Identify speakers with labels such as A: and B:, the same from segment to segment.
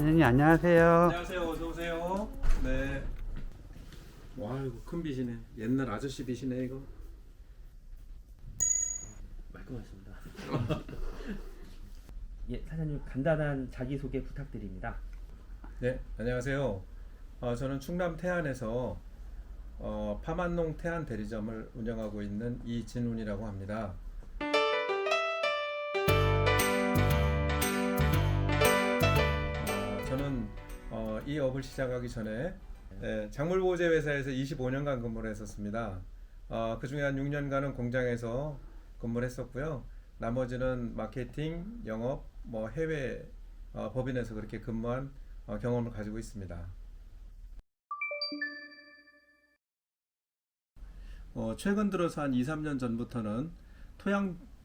A: 사장님 안녕하세요.
B: 안녕하세요. 어서 오세요. 네. 와, 이거 큰 빗이네. 옛날 아저씨 빗이네 이거.
C: 말끔하십니다. 예, 사장님 간단한 자기소개 부탁드립니다.
B: 네, 안녕하세요. 저는 충남 태안에서 파만농 태안 대리점을 운영하고 있는 이진훈이라고 합니다. 저는 이 업을 시작하기 전에 작물보호제 회사에서 25년간 근무를 했었습니다. 그 중에 한 6년간은 공장에서 근무를 했었고요. 나머지는 마케팅, 영업, 해외 법인에서 그렇게 근무한 경험을 가지고 있습니다. 최근 들어서 한 2, 3년 전부터는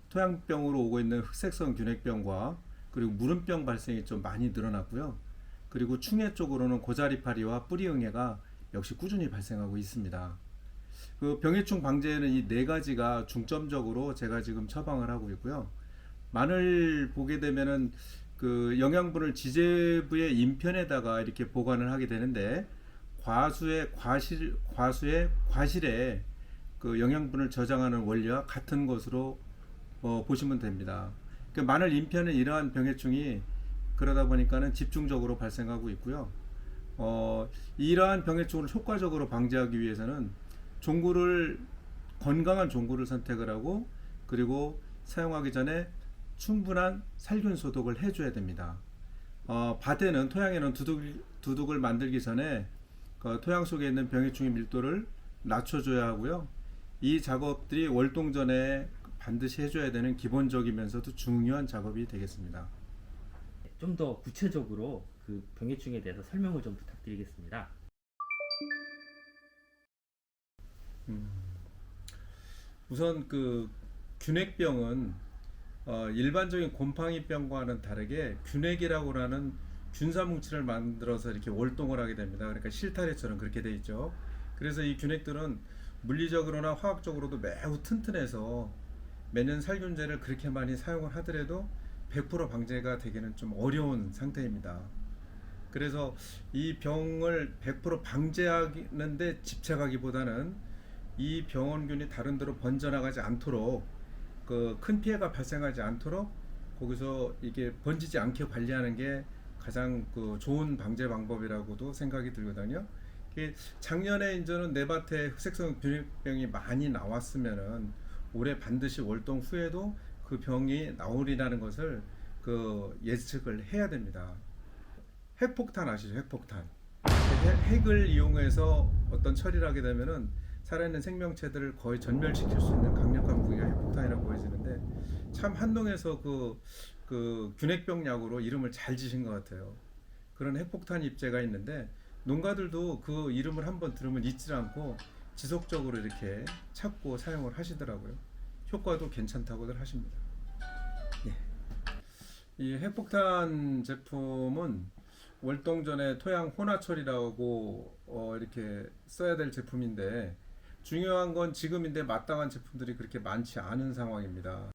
B: 토양병으로 오고 있는 흑색성 균핵병과 그리고 무름병 발생이 좀 많이 늘어났고요. 그리고 충해 쪽으로는 고자리파리와 뿌리응애가 역시 꾸준히 발생하고 있습니다. 그 병해충 방제에는 이 네 가지가 중점적으로 제가 지금 처방을 하고 있고요. 마늘 보게 되면은 그 영양분을 지제부의 인편에다가 이렇게 보관을 하게 되는데 과실에 그 영양분을 저장하는 원리와 같은 것으로 보시면 됩니다. 그 마늘 인편은 이러한 병해충이 그러다 보니까는 집중적으로 발생하고 있고요. 이러한 병해충을 효과적으로 방지하기 위해서는 건강한 종구를 선택을 하고 그리고 사용하기 전에 충분한 살균 소독을 해줘야 됩니다. 밭에는 토양에는 두둑을 만들기 전에 토양 속에 있는 병해충의 밀도를 낮춰줘야 하고요. 이 작업들이 월동 전에 반드시 해줘야 되는 기본적이면서도 중요한 작업이 되겠습니다.
C: 좀 더 구체적으로 그 병해충에 대해서 설명을 좀 부탁드리겠습니다.
B: 우선 그 균핵병은 일반적인 곰팡이병과는 다르게 균핵이라고 하는 균사뭉치를 만들어서 이렇게 월동을 하게 됩니다. 그러니까 실타래처럼 그렇게 돼 있죠. 그래서 이 균핵들은 물리적으로나 화학적으로도 매우 튼튼해서 매년 살균제를 그렇게 많이 사용을 하더라도 100% 방제가 되기는 좀 어려운 상태입니다. 그래서 이 병을 100% 방제하는데 집착하기보다는 이 병원균이 다른 데로 번져나가지 않도록 그 큰 피해가 발생하지 않도록 거기서 이게 번지지 않게 관리하는 게 가장 그 좋은 방제 방법이라고도 생각이 들거든요. 작년에 이제는 내 밭에 흑색성 균핵병이 많이 나왔으면은 올해 반드시 월동 후에도 그 병이 나오리라는 것을 그 예측을 해야 됩니다. 핵폭탄 아시죠? 핵폭탄. 핵을 이용해서 어떤 처리를 하게 되면은 살아있는 생명체들을 거의 전멸시킬 수 있는 강력한 무기가 핵폭탄이라고 보여지는데 참 한동에서 그 균핵병 약으로 이름을 잘 지신 것 같아요. 그런 핵폭탄 입제가 있는데 농가들도 그 이름을 한번 들으면 잊지 않고 지속적으로 이렇게 찾고 사용을 하시더라고요. 효과도 괜찮다고들 하십니다. 예. 이 핵폭탄 제품은 월동 전에 토양 혼화 처리라고 이렇게 써야 될 제품인데 중요한 건 지금인데 마땅한 제품들이 그렇게 많지 않은 상황입니다.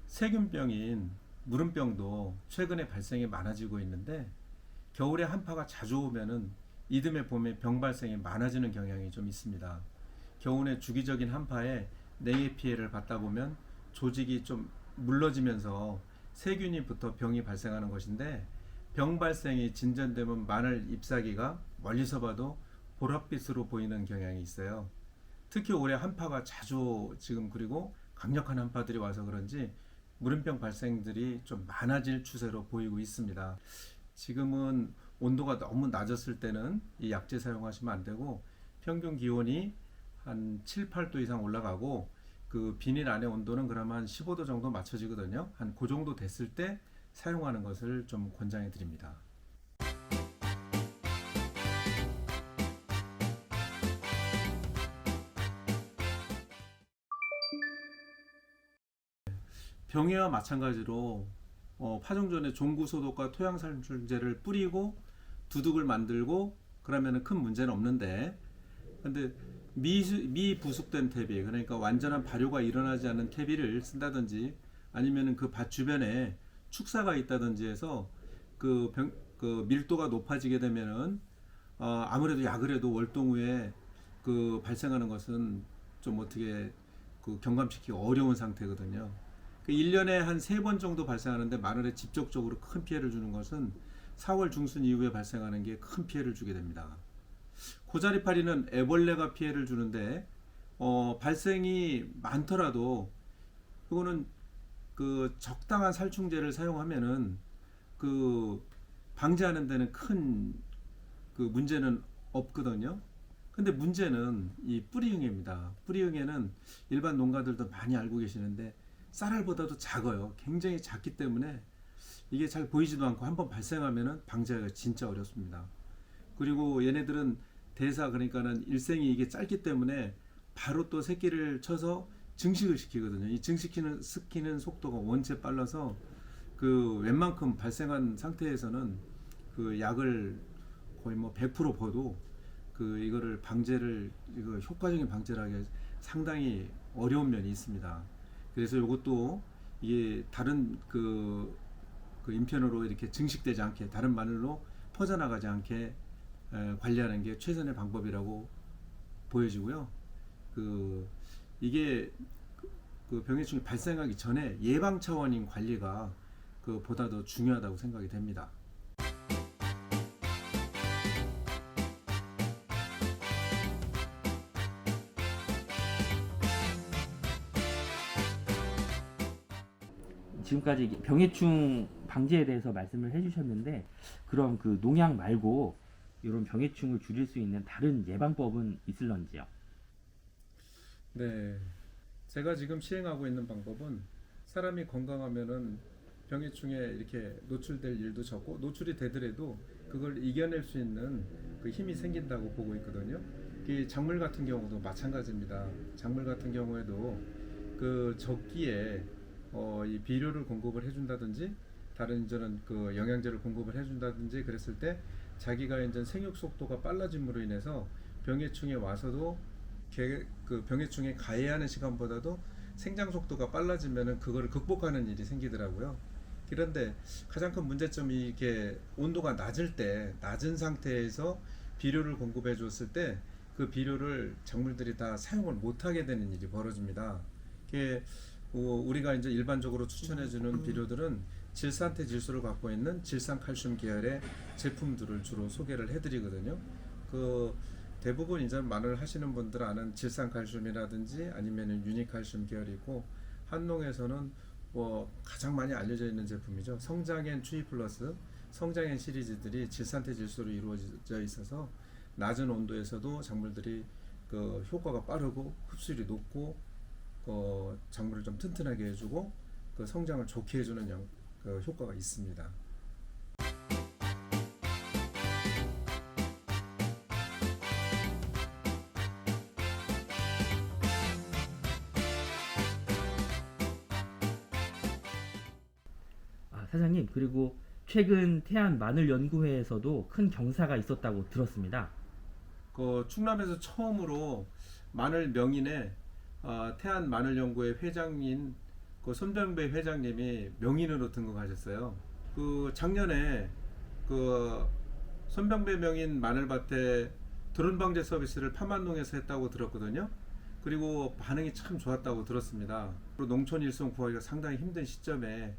B: 세균병인 무름병도 최근에 발생이 많아지고 있는데 겨울에 한파가 자주 오면은 이듬해 봄에 병 발생이 많아지는 경향이 좀 있습니다. 겨울에 주기적인 한파에 냉해 피해를 받다 보면 조직이 좀 물러지면서 세균이부터 병이 발생하는 것인데 병 발생이 진전되면 마늘 잎사귀가 멀리서 봐도 보랏빛으로 보이는 경향이 있어요. 특히 올해 한파가 자주 지금 그리고 강력한 한파들이 와서 그런지 무름병 발생들이 좀 많아질 추세로 보이고 있습니다. 지금은 온도가 너무 낮았을 때는 이 약제 사용하시면 안 되고 평균 기온이 한 7, 8도 이상 올라가고 그 비닐 안의 온도는 그러면 15도 정도 맞춰지거든요. 한 그 정도 됐을 때 사용하는 것을 좀 권장해 드립니다. 병해와 마찬가지로 파종 전에 종구 소독과 토양 살균제를 뿌리고 두둑을 만들고 그러면은 큰 문제는 없는데, 근데 미부숙된 퇴비, 그러니까 완전한 발효가 일어나지 않은 퇴비를 쓴다든지 아니면은 그 밭 주변에 축사가 있다든지 해서 그 밀도가 높아지게 되면은 아무래도 약을 해도 월동 후에 그 발생하는 것은 좀 어떻게 그 경감시키기 어려운 상태거든요. 그 1년에 한 3번 정도 발생하는데 마늘에 직접적으로 큰 피해를 주는 것은 4월 중순 이후에 발생하는 게 큰 피해를 주게 됩니다. 고자리파리는 애벌레가 피해를 주는데 발생이 많더라도 그거는 그 적당한 살충제를 사용하면은 그 방지하는 데는 큰 그 문제는 없거든요. 근데 문제는 이 뿌리응애입니다. 뿌리응애는 일반 농가들도 많이 알고 계시는데 쌀알보다도 작아요. 굉장히 작기 때문에 이게 잘 보이지도 않고 한번 발생하면은 방지하기가 진짜 어렵습니다. 그리고 얘네들은 그러니까는 일생이 이게 짧기 때문에 바로 또 새끼를 쳐서 증식을 시키거든요. 이 시키는 속도가 원체 빨라서 그 웬만큼 발생한 상태에서는 그 약을 거의 뭐 100% 버도 그 이거를 이거 효과적인 방제를 하기 상당히 어려운 면이 있습니다. 그래서 이것도 이게 다른 그 인편으로 이렇게 증식되지 않게 다른 마늘로 퍼져나가지 않게 관리하는 게 최선의 방법이라고 보여지고요. 이게 그 병해충이 발생하기 전에 예방 차원인 관리가 보다 더 중요하다고 생각이 됩니다.
C: 지금까지 병해충 방제에 대해서 말씀을 해주셨는데, 그럼 그 농약 말고 이런 병해충을 줄일 수 있는 다른 예방법은 있을런지요?
B: 네, 제가 지금 시행하고 있는 방법은 사람이 건강하면은 병해충에 이렇게 노출될 일도 적고 노출이 되더라도 그걸 이겨낼 수 있는 그 힘이 생긴다고 보고 있거든요. 이 작물 같은 경우도 마찬가지입니다. 작물 같은 경우에도 그 적기에 이 비료를 공급을 해준다든지 다른 이제는 그 영양제를 공급을 해준다든지 그랬을 때 자기가 이제 생육 속도가 빨라짐으로 인해서 병해충에 와서도 그 병해충에 가해하는 시간보다도 생장 속도가 빨라지면은 그거를 극복하는 일이 생기더라고요. 그런데 가장 큰 문제점이 이렇게 온도가 낮은 상태에서 비료를 공급해 줬을 때 그 비료를 작물들이 다 사용을 못하게 되는 일이 벌어집니다. 우리가 이제 일반적으로 추천해주는 비료들은 질산태 질소를 갖고 있는 질산칼슘 계열의 제품들을 주로 소개를 해드리거든요. 대부분 이제 마늘 하시는 분들 아는 질산칼슘이라든지 아니면은 유니칼슘 계열이고, 한농에서는 뭐 가장 많이 알려져 있는 제품이죠. 성장엔 추이 플러스, 성장엔 시리즈들이 질산태 질소로 이루어져 있어서 낮은 온도에서도 작물들이 그 효과가 빠르고 흡수율이 높고 작물을 좀 튼튼하게 해주고 그 성장을 좋게 해주는 효과가 있습니다.
C: 사장님, 그리고 최근 태안 마늘 연구회에서도 큰 경사가 있었다고 들었습니다.
B: 충남에서 처음으로 마늘 명인에 태안 마늘연구회 회장인 손병배 회장님이 명인으로 등극하셨어요. 작년에 손병배 명인 마늘밭에 드론 방제 서비스를 파만농에서 했다고 들었거든요. 그리고 반응이 참 좋았다고 들었습니다. 그리고 농촌 일손 구하기가 상당히 힘든 시점에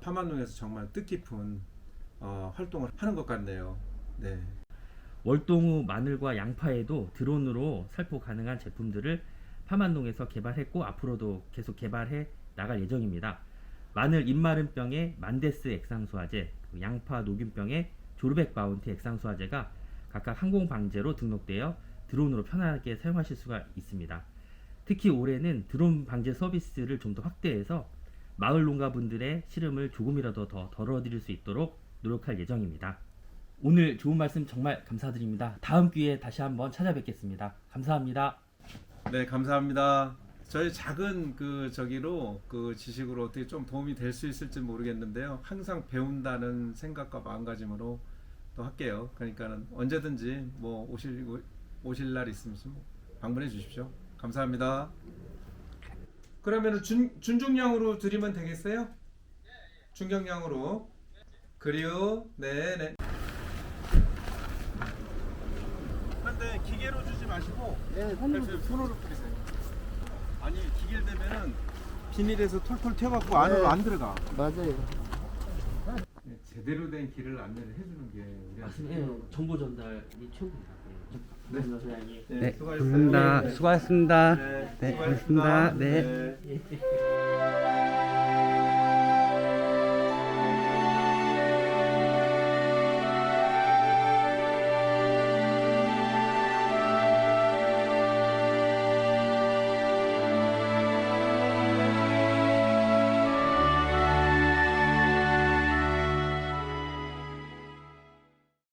B: 파만농에서 정말 뜻깊은 활동을 하는 것 같네요. 네.
C: 월동 후 마늘과 양파에도 드론으로 살포 가능한 제품들을 파만농에서 개발했고 앞으로도 계속 개발해 나갈 예정입니다. 마늘 입마름병의 만데스 액상수화제, 양파 녹균병의 조르백 바운티 액상수화제가 각각 항공방제로 등록되어 드론으로 편하게 사용하실 수가 있습니다. 특히 올해는 드론 방제 서비스를 좀 더 확대해서 마을 농가분들의 시름을 조금이라도 더 덜어드릴 수 있도록 노력할 예정입니다. 오늘 좋은 말씀 정말 감사드립니다. 다음 기회에 다시 한번 찾아뵙겠습니다. 감사합니다.
B: 네, 감사합니다. 저희 작은 저기로 지식으로 어떻게 좀 도움이 될 수 있을지 모르겠는데요. 항상 배운다는 생각과 마음가짐으로 또 할게요. 그러니까는 언제든지 뭐 오실 날 있으면 뭐 방문해 주십시오. 감사합니다. 그러면은 준중량으로 드리면 되겠어요? 중경량으로. 그리요. 네네. 근데 기계로 주지 마시고 손으로 뿌리세요. 아니 기계를 대면은 비닐에서 톨톨 튀어갖고 안으로 안 들어가.
A: 맞아요.
B: 제대로 된 길을 안내를 해주는 게 우리한테
C: 맞습니다. 정보 전달이 최고입니다.
B: 네.
C: 소장님.
A: 네,
B: 수고하셨어요.
A: 감사합니다. 수고하셨습니다.
B: 네,
A: 네,
B: 수고하셨습니다.
A: 고맙습니다. 네.
B: 네.